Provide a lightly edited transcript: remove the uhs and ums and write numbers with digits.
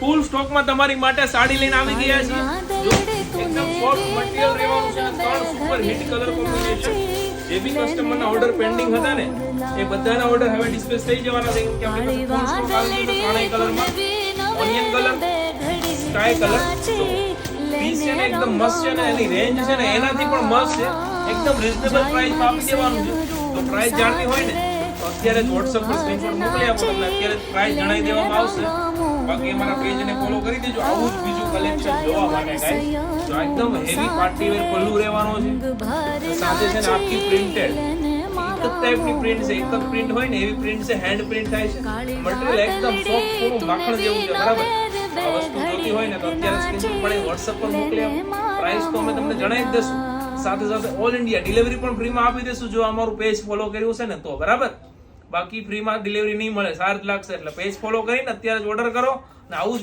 ફૂલ સ્ટોકમાં તમારી માટે સાડી લઈને આવી ગયા છીએ. જો એકદમ સોફ્ટ મટીરીયલ રહેવાનું છે. 3 સુપર હિટ કલર કોમ્બિનેશન. જે બી કસ્ટમરના ઓર્ડર પેન્ડિંગ હતા ને એ બધાના ઓર્ડર હવે ડિસ્પેચ થઈ જવાના છે કે આપણી પાસે ફૂલ સ્ટોક આવી ગયો ત્રણેય કલરમાં. Onion colour, sky colour. તો પીસ છે ને એકદમ મસ્ત છે ને એની રેન્જ છે ને એનાથી પણ મસ્ત છે. એકદમ રીઝનેબલ પ્રાઇસ આપી દેવાનું છે. તો પ્રાઇસ જાણવી હોય ને તો અત્યારે જ WhatsApp પર સ્ક્રીનશોટ મોકલી આપો. તમને અત્યારે પ્રાઇસ જણાવી દેવામાં આવશે. બાકી અમારા પેજને ફોલો કરી દેજો. આવું જ બીજું કલેક્શન જોવા માટે ગાઈસ. તો એકદમ હેવી પાર્ટી વેર પલ્લુ રહેવાનો છે. સાથે છે ને આખી પ્રિન્ટેડ એક જ ટાઈપની પ્રિન્ટ છે. એક જ પ્રિન્ટ હોય ને એવી પ્રિન્ટ છે. હેન્ડ પ્રિન્ટ થાય છે. મટીરીયલ એકદમ સોફ્ટ પૂરું માખણ જેવું છે. બરાબર. આ વસ્તુ જોતી હોય ને તો અત્યારે સ્ક્રીનશોટ પડે WhatsApp પર મોકલી આપો. પ્રાઇસ તો અમે તમને જણાવી જ દેશું. સાથે સાથે ઓલ ઇન્ડિયા ડિલિવરી પણ ફ્રીમાં આપી દેશું જો અમારું પેજ ફોલો કર્યું છે ને તો. બરાબર. બાકી ફ્રીમાં ડિલિવરી નહીં મળે, ચાર્જ લાગશે. એટલે પેજ ફોલો કરીને અત્યારે જ ઓર્ડર કરો ને આવું જ